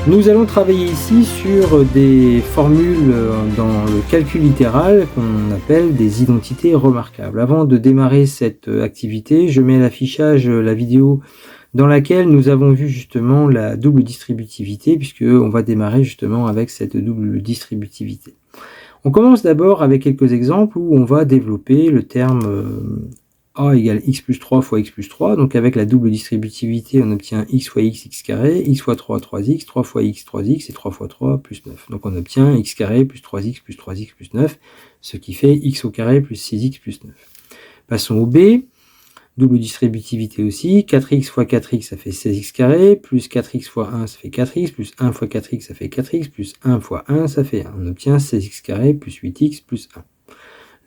Nous allons travailler ici sur des formules dans le calcul littéral qu'on appelle des identités remarquables. Avant de démarrer cette activité, je mets à l'affichage la vidéo dans laquelle nous avons vu justement la double distributivité, puisqu'on va démarrer justement avec cette double distributivité. On commence d'abord avec quelques exemples où on va développer le terme a égale x plus 3 fois x plus 3, donc avec la double distributivité, on obtient x fois x, x carré, x fois 3, 3x, 3 fois x, 3x, et 3 fois 3, plus 9. Donc on obtient x carré plus 3x plus 3x plus 9, ce qui fait x au carré plus 6x plus 9. Passons au b, double distributivité aussi, 4x fois 4x, ça fait 16x carré, plus 4x fois 1, ça fait 4x, plus 1 fois 4x, ça fait 4x, plus 1 fois 1, ça fait 1. On obtient 16x carré plus 8x plus 1.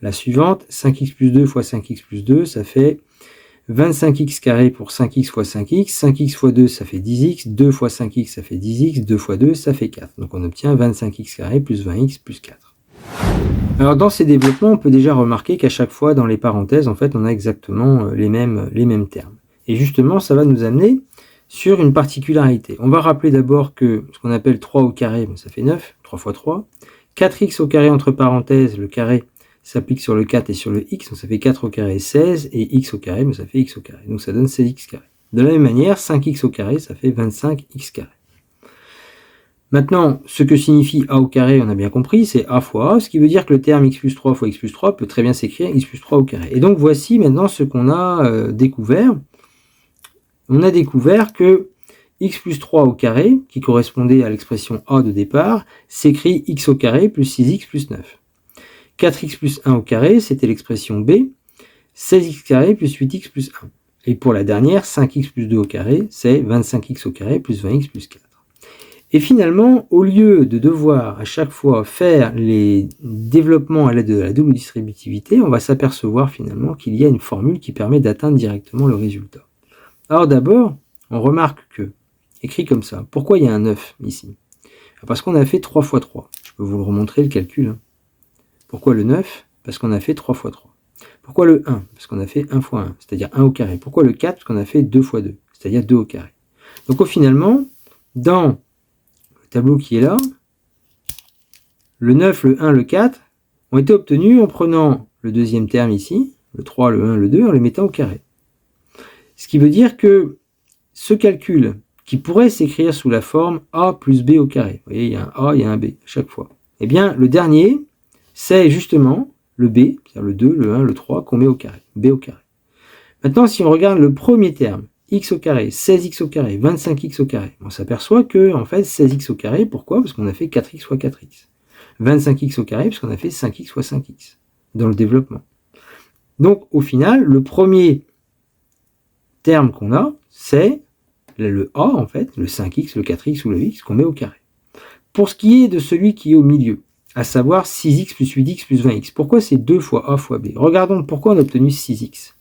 La suivante, 5x plus 2 fois 5x plus 2, ça fait 25x carré pour 5x fois 5x. 5x fois 2, ça fait 10x. 2 fois 5x, ça fait 10x. 2 fois 2, ça fait 4. Donc on obtient 25x carré plus 20x plus 4. Alors dans ces développements, on peut déjà remarquer qu'à chaque fois, dans les parenthèses, en fait, on a exactement les mêmes termes. Et justement, ça va nous amener sur une particularité. On va rappeler d'abord que ce qu'on appelle 3 au carré, ça fait 9, 3 fois 3. 4x au carré entre parenthèses, le carré s'applique sur le 4 et sur le x, donc ça fait 4 au carré 16, et x au carré, ça fait x au carré. Donc ça donne 16x carré. De la même manière, 5x au carré, ça fait 25x carré. Maintenant, ce que signifie a au carré, on a bien compris, c'est a fois a, ce qui veut dire que le terme x plus 3 fois x plus 3 peut très bien s'écrire x plus 3 au carré. Et donc voici maintenant ce qu'on a découvert. On a découvert que x plus 3 au carré, qui correspondait à l'expression a de départ, s'écrit x au carré plus 6x plus 9. 4x plus 1 au carré, c'était l'expression b, 16x carré plus 8x plus 1. Et pour la dernière, 5x plus 2 au carré, c'est 25x au carré plus 20x plus 4. Et finalement, au lieu de devoir à chaque fois faire les développements à l'aide de la double distributivité, on va s'apercevoir finalement qu'il y a une formule qui permet d'atteindre directement le résultat. Alors d'abord, on remarque que, écrit comme ça, pourquoi il y a un 9 ici? Parce qu'on a fait 3 fois 3. Je peux vous le remontrer le calcul. Pourquoi le 9? Parce qu'on a fait 3 fois 3. Pourquoi le 1? Parce qu'on a fait 1 fois 1, c'est-à-dire 1 au carré. Pourquoi le 4? Parce qu'on a fait 2 fois 2, c'est-à-dire 2 au carré. Donc finalement, dans le tableau qui est là, le 9, le 1, le 4 ont été obtenus en prenant le deuxième terme ici, le 3, le 1, le 2, en les mettant au carré. Ce qui veut dire que ce calcul, qui pourrait s'écrire sous la forme a plus b au carré, vous voyez, il y a un a, il y a un b à chaque fois, eh bien le dernier, c'est justement le b, c'est-à-dire le 2, le 1, le 3 qu'on met au carré, b au carré. Maintenant, si on regarde le premier terme, x au carré, 16x au carré, 25x au carré, on s'aperçoit que, en fait, 16x au carré, pourquoi? Parce qu'on a fait 4x fois 4x. 25x au carré, parce qu'on a fait 5x fois 5x, dans le développement. Donc, au final, le premier terme qu'on a, c'est le a, en fait, le 5x, le 4x ou le x qu'on met au carré. Pour ce qui est de celui qui est au milieu, à savoir 6x plus 8x plus 20x. Pourquoi c'est 2 fois a fois b? Regardons pourquoi on a obtenu 6x.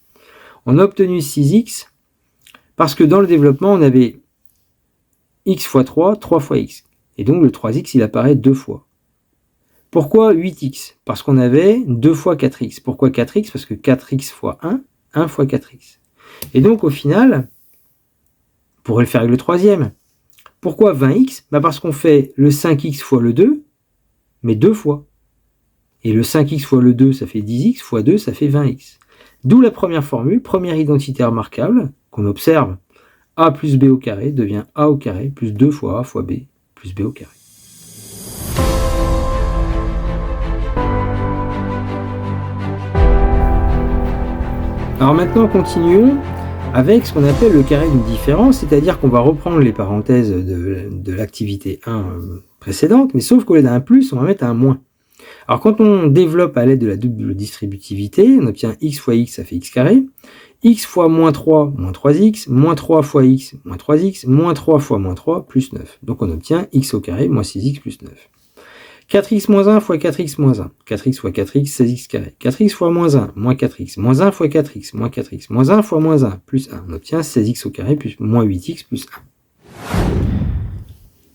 On a obtenu 6x parce que dans le développement, on avait x fois 3, 3 fois x. Et donc le 3x, il apparaît 2 fois. Pourquoi 8x? Parce qu'on avait 2 fois 4x. Pourquoi 4x? Parce que 4x fois 1, 1 fois 4x. Et donc au final, on pourrait le faire avec le troisième. Pourquoi 20x? Parce qu'on fait le 5x fois le 2, mais 2 fois. Et le 5x fois le 2, ça fait 10x, fois 2, ça fait 20x. D'où la première formule, première identité remarquable, qu'on observe, a plus b au carré devient a au carré plus 2 fois a fois b plus b au carré. Alors maintenant, continuons avec ce qu'on appelle le carré d'une différence, c'est-à-dire qu'on va reprendre les parenthèses de l'activité 1 précédente, mais sauf qu'au lieu d'un plus, on va mettre un moins. Alors quand on développe à l'aide de la double distributivité, on obtient x fois x, ça fait x carré, x fois moins 3, moins 3x, moins 3 fois x, moins 3x, moins 3 fois moins 3, plus 9. Donc on obtient x au carré, moins 6x, plus 9. 4x moins 1 fois 4x moins 1, 4x fois 4x, 16x carré. 4x fois moins 1, moins 4x, moins 1 fois 4x, moins 4x, moins 1 fois moins 1, plus 1. On obtient 16x au carré, plus moins 8x, plus 1.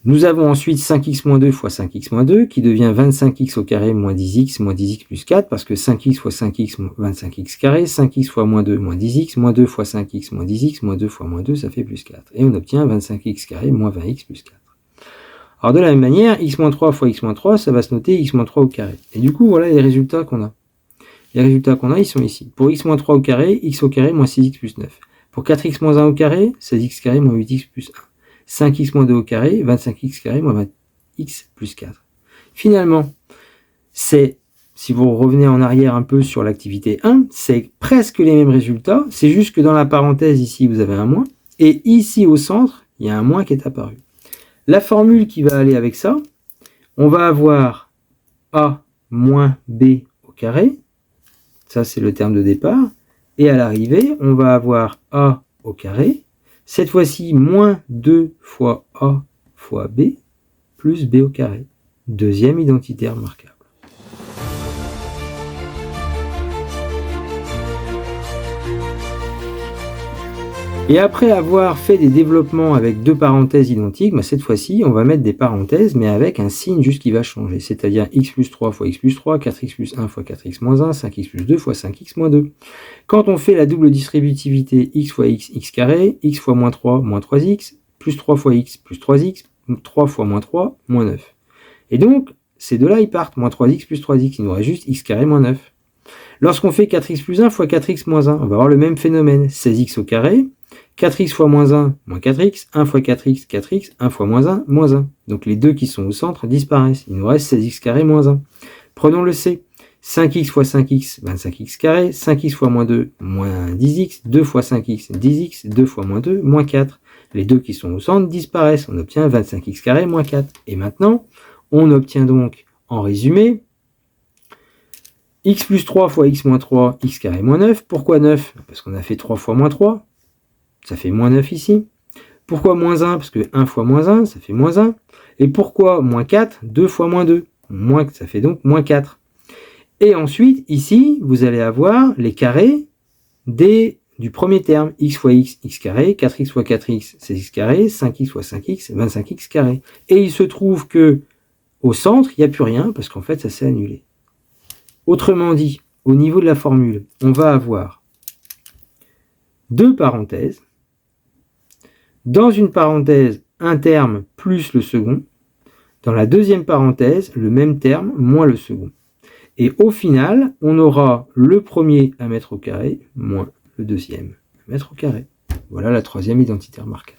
Nous avons ensuite 5x moins 2 fois 5x moins 2 qui devient 25x au carré moins 10x plus 4 parce que 5x fois 5x 25x carré, 5x fois moins 2 moins 10x, moins 2 fois 5x moins 10x, moins 2 fois moins 2 ça fait plus 4. Et on obtient 25x carré moins 20x plus 4. Alors de la même manière, x-3 fois x-3, ça va se noter x-3 au carré. Et du coup, voilà les résultats qu'on a. Les résultats qu'on a, ils sont ici. Pour x-3 au carré, x au carré moins 6x plus 9. Pour 4x moins 1 au carré, 16x carré moins 8x plus 1. 5x moins 2 au carré, 25x carré moins 20x plus 4. Finalement, c'est, si vous revenez en arrière un peu sur l'activité 1, c'est presque les mêmes résultats. C'est juste que dans la parenthèse ici, vous avez un moins. Et ici au centre, il y a un moins qui est apparu. La formule qui va aller avec ça, on va avoir a moins b au carré. Ça, c'est le terme de départ. Et à l'arrivée, on va avoir a au carré. Cette fois-ci, moins 2 fois a fois b, plus b au carré. Deuxième identité remarquable. Et après avoir fait des développements avec deux parenthèses identiques, cette fois-ci, on va mettre des parenthèses, mais avec un signe juste qui va changer. C'est-à-dire x plus 3 fois x plus 3, 4x plus 1 fois 4x moins 1, 5x plus 2 fois 5x moins 2. Quand on fait la double distributivité x fois x, x carré, x fois moins 3, moins 3x, plus 3 fois x, plus 3x, 3 fois moins 3, moins 9. Et donc, ces deux-là, ils partent, moins 3x plus 3x, il nous reste juste x carré moins 9. Lorsqu'on fait 4x plus 1 fois 4x moins 1, on va avoir le même phénomène, 16x au carré, 4x fois moins 1, moins 4x, 1 fois 4x, 4x, 1 fois moins 1, moins 1. Donc les deux qui sont au centre disparaissent. Il nous reste 16x carré moins 1. Prenons le C. 5x fois 5x, 25x carré, 5x fois moins 2, moins 10x, 2 fois 5x, 10x, 2 fois moins 2, moins 4. Les deux qui sont au centre disparaissent. On obtient 25x carré moins 4. Et maintenant, on obtient donc, en résumé, x plus 3 fois x moins 3, x carré moins 9. Pourquoi 9? Parce qu'on a fait 3 fois moins 3. Ça fait moins 9 ici. Pourquoi moins 1? Parce que 1 fois moins 1, ça fait moins 1. Et pourquoi moins 4? 2 fois moins 2. Ça fait donc moins 4. Et ensuite, ici, vous allez avoir les carrés du premier terme. X fois x, x carré. 4x fois 4x, c'est x carré. 5x fois 5x, 25x carré. Et il se trouve que au centre, il n'y a plus rien, parce qu'en fait, ça s'est annulé. Autrement dit, au niveau de la formule, on va avoir deux parenthèses. Dans une parenthèse, un terme plus le second. Dans la deuxième parenthèse, le même terme moins le second. Et au final, on aura le premier à mettre au carré moins le deuxième à mettre au carré. Voilà la troisième identité remarquable.